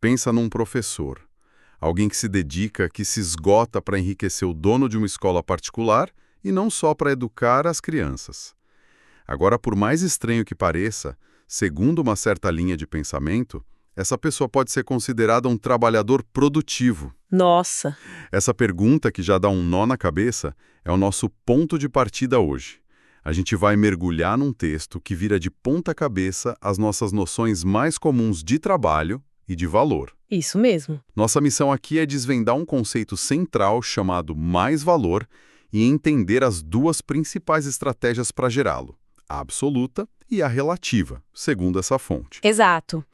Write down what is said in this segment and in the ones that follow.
Pensa num professor, alguém que se dedica, que se esgota para enriquecer o dono de uma escola particular e não só para educar as crianças. Agora, por mais estranho que pareça, segundo uma certa linha de pensamento, essa pessoa pode ser considerada um trabalhador produtivo. Nossa! Essa pergunta, que já dá um nó na cabeça, é o nosso ponto de partida hoje. A gente vai mergulhar num texto que vira de ponta cabeça as nossas noções mais comuns de trabalho e de valor. Isso mesmo. Nossa missão aqui é desvendar um conceito central chamado mais-valor e entender as duas principais estratégias para gerá-lo, a absoluta e a relativa, segundo essa fonte. Exato.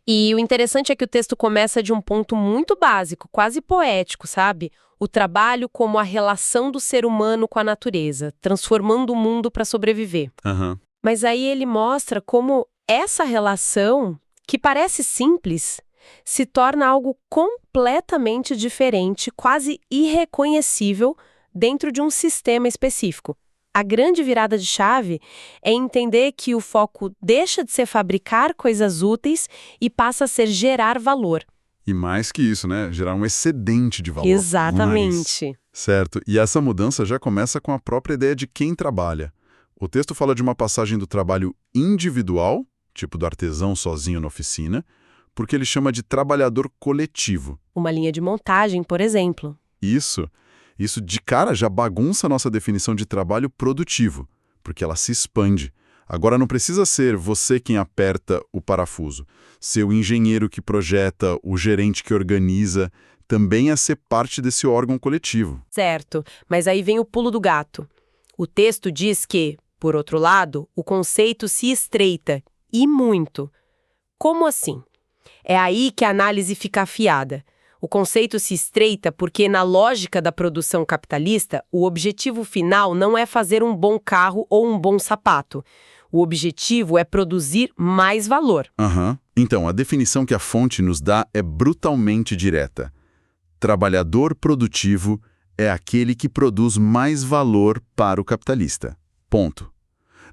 E o interessante é que o texto começa de um ponto muito básico, quase poético, sabe? O trabalho como a relação do ser humano com a natureza, transformando o mundo para sobreviver. Aham. Mas aí ele mostra como essa relação, que parece simples, se torna algo completamente diferente, quase irreconhecível, dentro de um sistema específico. A grande virada de chave é entender que o foco deixa de ser fabricar coisas úteis e passa a ser gerar valor. E mais que isso, né? Gerar um excedente de valor. Exatamente. Certo. E essa mudança já começa com a própria ideia de quem trabalha. O texto fala de uma passagem do trabalho individual, tipo do artesão sozinho na oficina, porque ele chama de trabalhador coletivo. Uma linha de montagem, por exemplo. Isso de cara já bagunça a nossa definição de trabalho produtivo, porque ela se expande. Agora não precisa ser você quem aperta o parafuso, ser o engenheiro que projeta, o gerente que organiza, também é ser parte desse órgão coletivo. Certo, mas aí vem o pulo do gato. O texto diz que, por outro lado, o conceito se estreita, e muito. Como assim? É aí que a análise fica afiada. O conceito se estreita porque, na lógica da produção capitalista, o objetivo final não é fazer um bom carro ou um bom sapato. O objetivo é produzir mais valor. Então, a definição que a fonte nos dá é brutalmente direta. Trabalhador produtivo é aquele que produz mais valor para o capitalista. Ponto.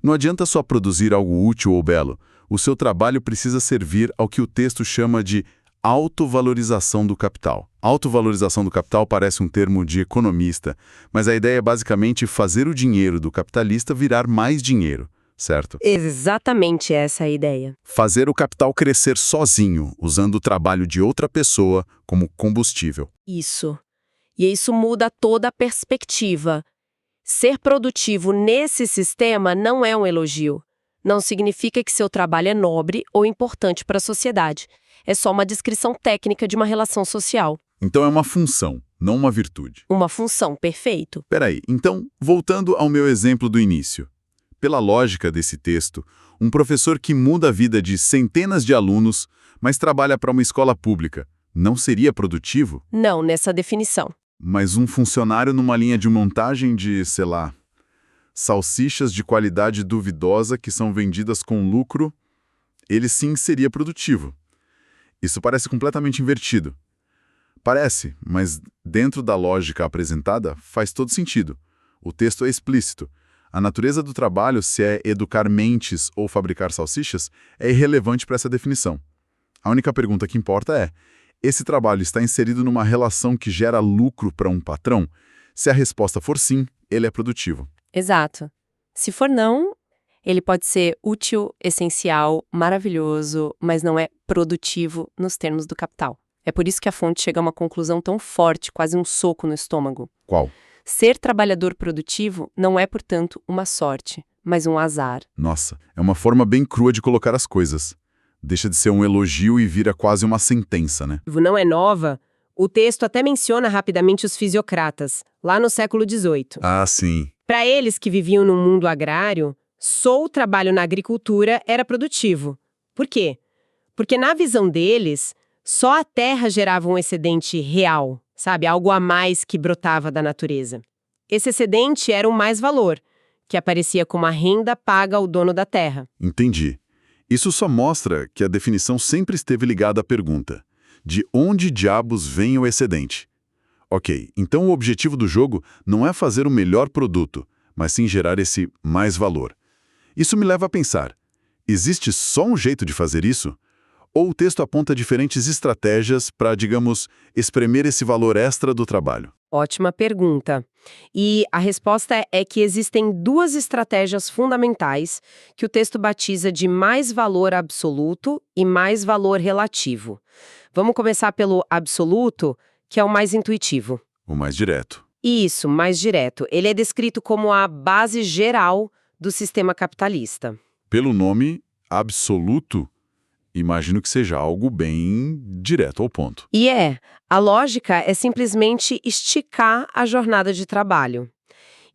Não adianta só produzir algo útil ou belo. O seu trabalho precisa servir ao que o texto chama de autovalorização do capital. Autovalorização do capital parece um termo de economista, mas a ideia é basicamente fazer o dinheiro do capitalista virar mais dinheiro, certo? Exatamente essa é a ideia. Fazer o capital crescer sozinho, usando o trabalho de outra pessoa como combustível. Isso. E isso muda toda a perspectiva. Ser produtivo nesse sistema não é um elogio. Não significa que seu trabalho é nobre ou importante para a sociedade. É só uma descrição técnica de uma relação social. Então é uma função, não uma virtude. Uma função, perfeito. Peraí, então, voltando ao meu exemplo do início. Pela lógica desse texto, um professor que muda a vida de centenas de alunos, mas trabalha para uma escola pública, não seria produtivo? Não, nessa definição. Mas um funcionário numa linha de montagem de, sei lá, salsichas de qualidade duvidosa que são vendidas com lucro, ele sim seria produtivo. Isso parece completamente invertido. Parece, mas dentro da lógica apresentada faz todo sentido. O texto é explícito. A natureza do trabalho, se é educar mentes ou fabricar salsichas, é irrelevante para essa definição. A única pergunta que importa é: esse trabalho está inserido numa relação que gera lucro para um patrão? Se a resposta for sim, ele é produtivo. Exato. Se for não, ele pode ser útil, essencial, maravilhoso, mas não é produtivo nos termos do capital. É por isso que a fonte chega a uma conclusão tão forte, quase um soco no estômago. Qual? Ser trabalhador produtivo não é, portanto, uma sorte, mas um azar. Nossa, é uma forma bem crua de colocar as coisas. Deixa de ser um elogio e vira quase uma sentença, né? Não é nova. O texto até menciona rapidamente os fisiocratas, lá no século XVIII. Ah, sim. Para eles que viviam no mundo agrário, só o trabalho na agricultura era produtivo. Por quê? Porque na visão deles, só a terra gerava um excedente real, sabe? Algo a mais que brotava da natureza. Esse excedente era o mais-valor, que aparecia como a renda paga ao dono da terra. Entendi. Isso só mostra que a definição sempre esteve ligada à pergunta: de onde diabos vem o excedente? Ok, então o objetivo do jogo não é fazer o melhor produto, mas sim gerar esse mais valor. Isso me leva a pensar: existe só um jeito de fazer isso? Ou o texto aponta diferentes estratégias para, digamos, espremer esse valor extra do trabalho? Ótima pergunta. E a resposta é que existem duas estratégias fundamentais que o texto batiza de mais valor absoluto e mais valor relativo. Vamos começar pelo absoluto, que é o mais intuitivo. O mais direto. Isso, mais direto. Ele é descrito como a base geral do sistema capitalista. Pelo nome absoluto, imagino que seja algo bem direto ao ponto. E a lógica é simplesmente esticar a jornada de trabalho.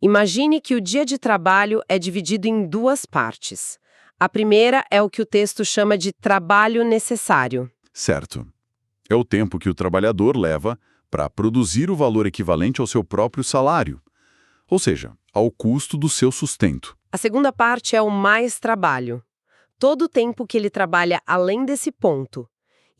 Imagine que o dia de trabalho é dividido em duas partes. A primeira é o que o texto chama de trabalho necessário. Certo. É o tempo que o trabalhador leva para produzir o valor equivalente ao seu próprio salário, ou seja, ao custo do seu sustento. A segunda parte é o mais trabalho. Todo o tempo que ele trabalha além desse ponto.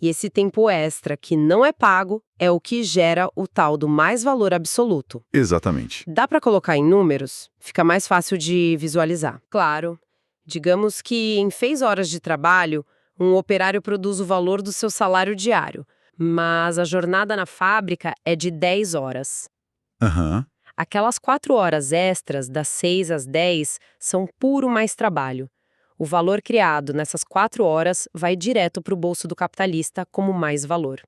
E esse tempo extra que não é pago é o que gera o tal do mais valor absoluto. Exatamente. Dá para colocar em números? Fica mais fácil de visualizar. Claro. Digamos que em 6 horas de trabalho, um operário produz o valor do seu salário diário, mas a jornada na fábrica é de 10 horas. Aham. Aquelas 4 horas extras, das 6 às 10, são puro mais trabalho. O valor criado nessas 4 horas vai direto para o bolso do capitalista como mais valor.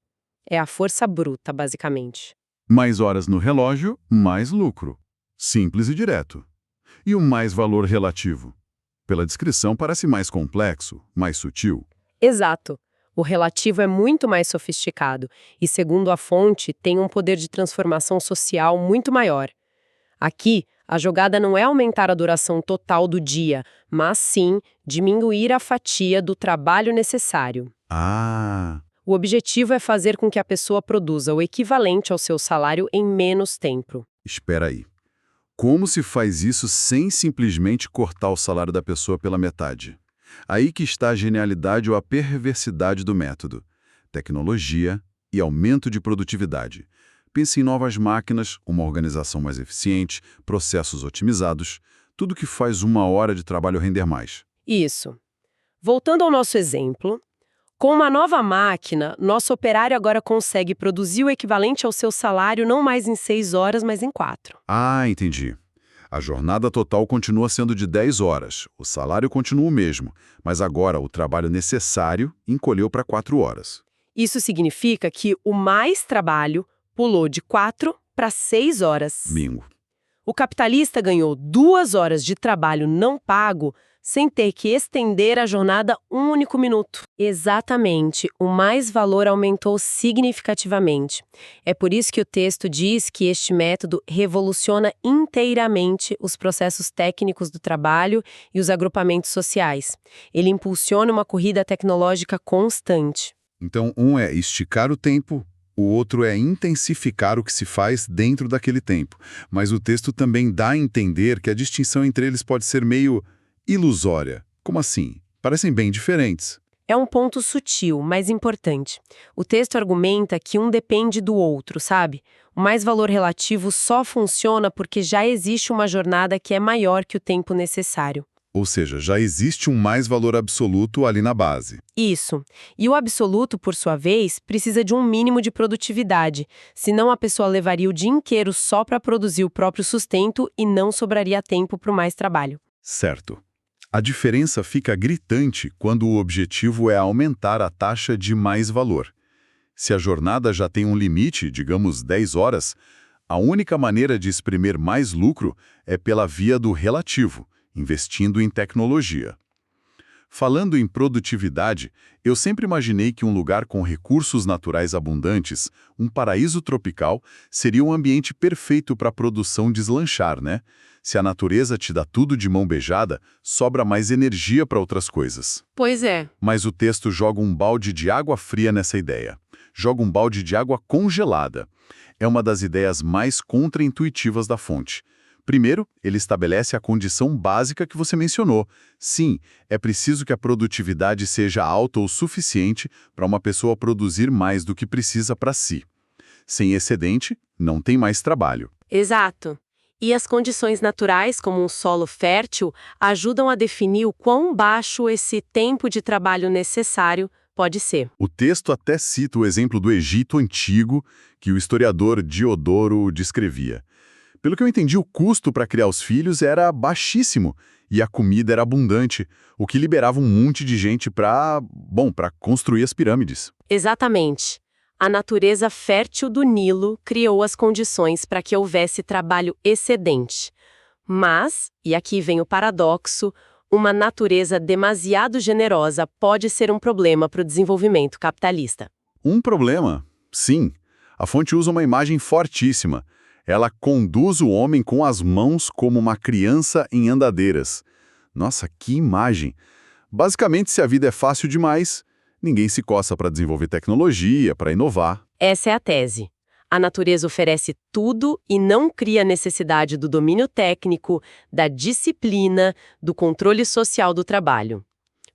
É a força bruta, basicamente. Mais horas no relógio, mais lucro. Simples e direto. E o mais valor relativo? Pela descrição parece mais complexo, mais sutil. Exato. O relativo é muito mais sofisticado e, segundo a fonte, tem um poder de transformação social muito maior. Aqui, a jogada não é aumentar a duração total do dia, mas sim diminuir a fatia do trabalho necessário. Ah, O objetivo é fazer com que a pessoa produza o equivalente ao seu salário em menos tempo. espera aí. Como se faz isso sem simplesmente cortar o salário da pessoa pela metade? Aí que está a genialidade ou a perversidade do método. Tecnologia e aumento de produtividade. Pense em novas máquinas, uma organização mais eficiente, processos otimizados, tudo que faz 1 hora de trabalho render mais. Isso. Voltando ao nosso exemplo, com uma nova máquina, nosso operário agora consegue produzir o equivalente ao seu salário não mais em 6 horas, mas em 4. Ah, entendi. A jornada total continua sendo de 10 horas, o salário continua o mesmo, mas agora o trabalho necessário encolheu para 4 horas. Isso significa que o mais trabalho pulou de 4 para 6 horas. Mingo. O capitalista ganhou 2 horas de trabalho não pago sem ter que estender a jornada um único minuto. Exatamente, o mais valor aumentou significativamente. É por isso que o texto diz que este método revoluciona inteiramente os processos técnicos do trabalho e os agrupamentos sociais. Ele impulsiona uma corrida tecnológica constante. Então, um é esticar o tempo, o outro é intensificar o que se faz dentro daquele tempo. Mas o texto também dá a entender que a distinção entre eles pode ser meio ilusória. Como assim? Parecem bem diferentes. É um ponto sutil, mas importante. O texto argumenta que um depende do outro, sabe? O mais valor relativo só funciona porque já existe uma jornada que é maior que o tempo necessário. Ou seja, já existe um mais valor absoluto ali na base. Isso. E o absoluto, por sua vez, precisa de um mínimo de produtividade, senão a pessoa levaria o dia inteiro só para produzir o próprio sustento e não sobraria tempo para mais trabalho. Certo. A diferença fica gritante quando o objetivo é aumentar a taxa de mais valor. Se a jornada já tem um limite, digamos 10 horas, a única maneira de exprimir mais lucro é pela via do relativo, investindo em tecnologia. Falando em produtividade, eu sempre imaginei que um lugar com recursos naturais abundantes, um paraíso tropical, seria um ambiente perfeito para a produção deslanchar, né? Se a natureza te dá tudo de mão beijada, sobra mais energia para outras coisas. Pois é. Mas o texto joga um balde de água fria nessa ideia. Joga um balde de água congelada. É uma das ideias mais contraintuitivas da fonte. Primeiro, ele estabelece a condição básica que você mencionou. Sim, é preciso que a produtividade seja alta o suficiente para uma pessoa produzir mais do que precisa para si. Sem excedente, não tem mais trabalho. Exato. E as condições naturais, como um solo fértil, ajudam a definir o quão baixo esse tempo de trabalho necessário Pode ser. O texto até cita o exemplo do Egito Antigo, que o historiador Diodoro descrevia. Pelo que eu entendi, o custo para criar os filhos era baixíssimo e a comida era abundante, o que liberava um monte de gente para construir as pirâmides. Exatamente. A natureza fértil do Nilo criou as condições para que houvesse trabalho excedente. Mas, e aqui vem o paradoxo, uma natureza demasiado generosa pode ser um problema para o desenvolvimento capitalista. Um problema? Sim. A fonte usa uma imagem fortíssima. Ela conduz o homem com as mãos como uma criança em andadeiras. Nossa, que imagem! Basicamente, se a vida é fácil demais, ninguém se coça para desenvolver tecnologia, para inovar. Essa é a tese. A natureza oferece tudo e não cria necessidade do domínio técnico, da disciplina, do controle social do trabalho.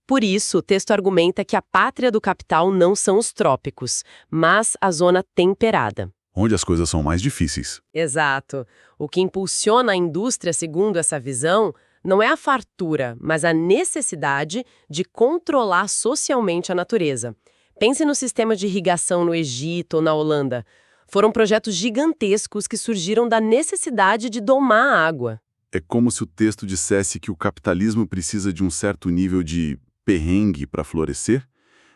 Por isso, o texto argumenta que a pátria do capital não são os trópicos, mas a zona temperada. Onde as coisas são mais difíceis. Exato. O que impulsiona a indústria, segundo essa visão, não é a fartura, mas a necessidade de controlar socialmente a natureza. Pense no sistema de irrigação no Egito ou na Holanda. Foram projetos gigantescos que surgiram da necessidade de domar a água. É como se o texto dissesse que o capitalismo precisa de um certo nível de perrengue para florescer.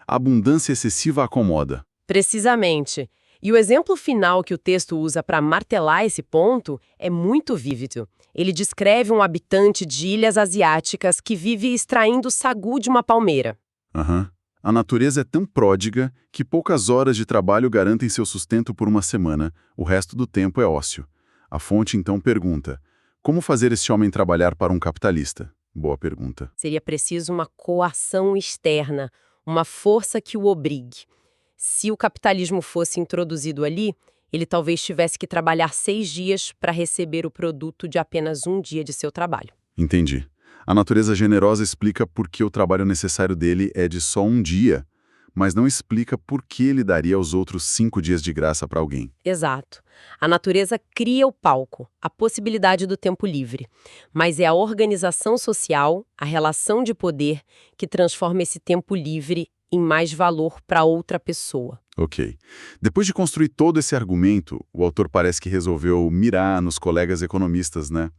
A abundância excessiva acomoda. Precisamente. E o exemplo final que o texto usa para martelar esse ponto é muito vívido. Ele descreve um habitante de ilhas asiáticas que vive extraindo sagu de uma palmeira. A natureza é tão pródiga que poucas horas de trabalho garantem seu sustento por uma semana, o resto do tempo é ócio. A fonte então pergunta: como fazer esse homem trabalhar para um capitalista? Boa pergunta. Seria preciso uma coação externa, uma força que o obrigue. Se o capitalismo fosse introduzido ali, ele talvez tivesse que trabalhar 6 dias para receber o produto de apenas 1 dia de seu trabalho. Entendi. A natureza generosa explica por que o trabalho necessário dele é de só 1 dia, mas não explica por que ele daria os outros 5 dias de graça para alguém. Exato. A natureza cria o palco, a possibilidade do tempo livre. Mas é a organização social, a relação de poder, que transforma esse tempo livre em mais valor para outra pessoa. Ok. Depois de construir todo esse argumento, o autor parece que resolveu mirar nos colegas economistas, né?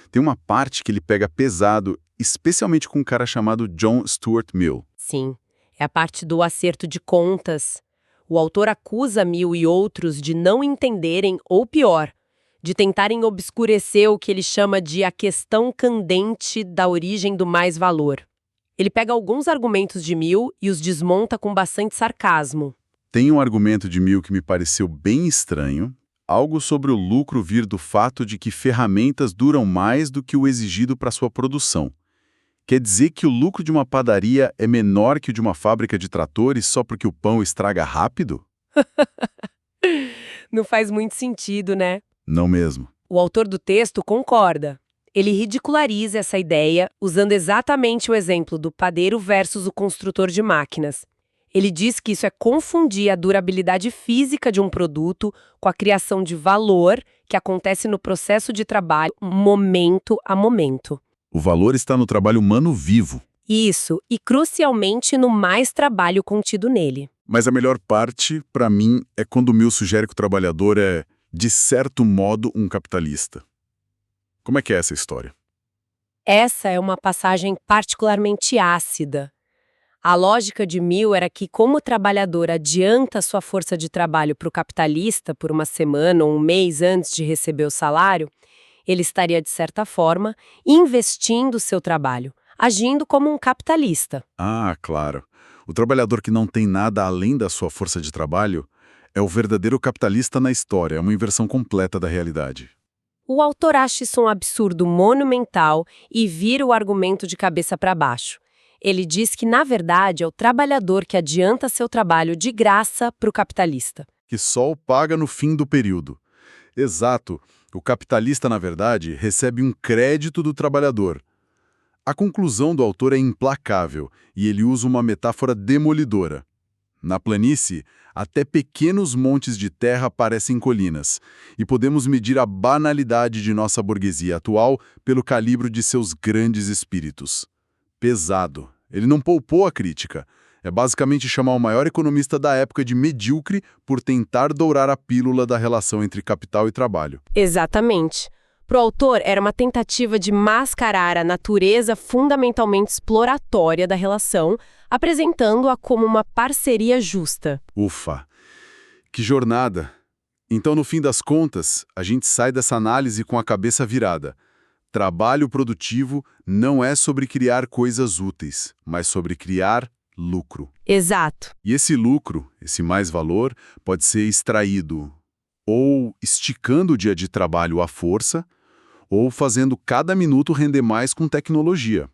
Tem uma parte que ele pega pesado, especialmente com um cara chamado John Stuart Mill. Sim, é a parte do acerto de contas. O autor acusa Mill e outros de não entenderem, ou pior, de tentarem obscurecer o que ele chama de a questão candente da origem do mais-valor. Ele pega alguns argumentos de Mill e os desmonta com bastante sarcasmo. Tem um argumento de Mill que me pareceu bem estranho, algo sobre o lucro vir do fato de que ferramentas duram mais do que o exigido para sua produção. Quer dizer que o lucro de uma padaria é menor que o de uma fábrica de tratores só porque o pão estraga rápido? Não faz muito sentido, né? Não mesmo. O autor do texto concorda. Ele ridiculariza essa ideia usando exatamente o exemplo do padeiro versus o construtor de máquinas. Ele diz que isso é confundir a durabilidade física de um produto com a criação de valor que acontece no processo de trabalho, momento a momento. O valor está no trabalho humano vivo. Isso, e crucialmente no mais trabalho contido nele. Mas a melhor parte, para mim, é quando o Mill sugere que o trabalhador é, de certo modo, um capitalista. Como é que é essa história? Essa é uma passagem particularmente ácida. A lógica de Mill era que, como o trabalhador adianta sua força de trabalho para o capitalista por uma semana ou um mês antes de receber o salário, ele estaria, de certa forma, investindo seu trabalho, agindo como um capitalista. Ah, claro. O trabalhador que não tem nada além da sua força de trabalho é o verdadeiro capitalista na história, é uma inversão completa da realidade. O autor acha isso um absurdo monumental e vira o argumento de cabeça para baixo. Ele diz que, na verdade, é o trabalhador que adianta seu trabalho de graça para o capitalista. Que só o paga no fim do período. Exato. O capitalista, na verdade, recebe um crédito do trabalhador. A conclusão do autor é implacável e ele usa uma metáfora demolidora. Na planície, até pequenos montes de terra parecem colinas, e podemos medir a banalidade de nossa burguesia atual pelo calibre de seus grandes espíritos. Pesado. Ele não poupou a crítica. É basicamente chamar o maior economista da época de medíocre por tentar dourar a pílula da relação entre capital e trabalho. Exatamente. Para o autor, era uma tentativa de mascarar a natureza fundamentalmente exploratória da relação, apresentando-a como uma parceria justa. Ufa! Que jornada! Então, no fim das contas, a gente sai dessa análise com a cabeça virada. Trabalho produtivo não é sobre criar coisas úteis, mas sobre criar lucro. Exato. E esse lucro, esse mais-valor, pode ser extraído ou esticando o dia de trabalho à força, ou fazendo cada minuto render mais com tecnologia.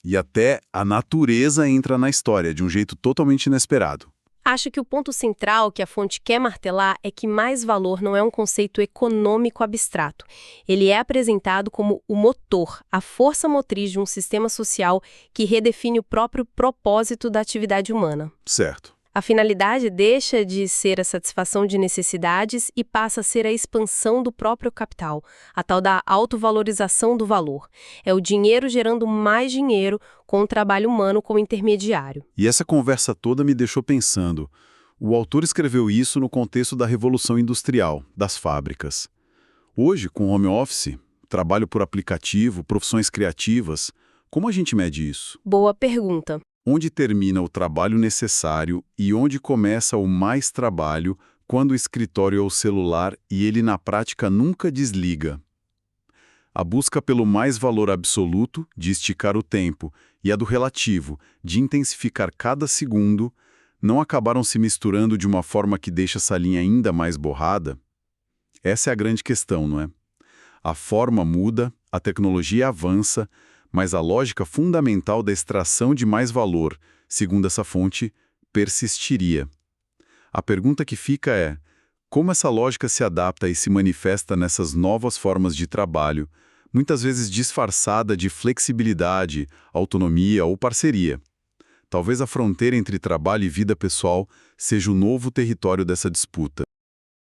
E até a natureza entra na história de um jeito totalmente inesperado. Acho que o ponto central que a fonte quer martelar é que mais-valor não é um conceito econômico abstrato. Ele é apresentado como o motor, a força motriz de um sistema social que redefine o próprio propósito da atividade humana. Certo. A finalidade deixa de ser a satisfação de necessidades e passa a ser a expansão do próprio capital, a tal da autovalorização do valor. É o dinheiro gerando mais dinheiro com o trabalho humano como intermediário. E essa conversa toda me deixou pensando. O autor escreveu isso no contexto da Revolução Industrial, das fábricas. Hoje, com home office, trabalho por aplicativo, profissões criativas, como a gente mede isso? Boa pergunta. Onde termina o trabalho necessário e onde começa o mais trabalho quando o escritório é o celular e ele na prática nunca desliga? A busca pelo mais valor absoluto, de esticar o tempo, e a do relativo, de intensificar cada segundo, não acabaram se misturando de uma forma que deixa essa linha ainda mais borrada? Essa é a grande questão, não é? A forma muda, a tecnologia avança, mas a lógica fundamental da extração de mais valor, segundo essa fonte, persistiria. A pergunta que fica é: como essa lógica se adapta e se manifesta nessas novas formas de trabalho, muitas vezes disfarçada de flexibilidade, autonomia ou parceria? Talvez a fronteira entre trabalho e vida pessoal seja o novo território dessa disputa.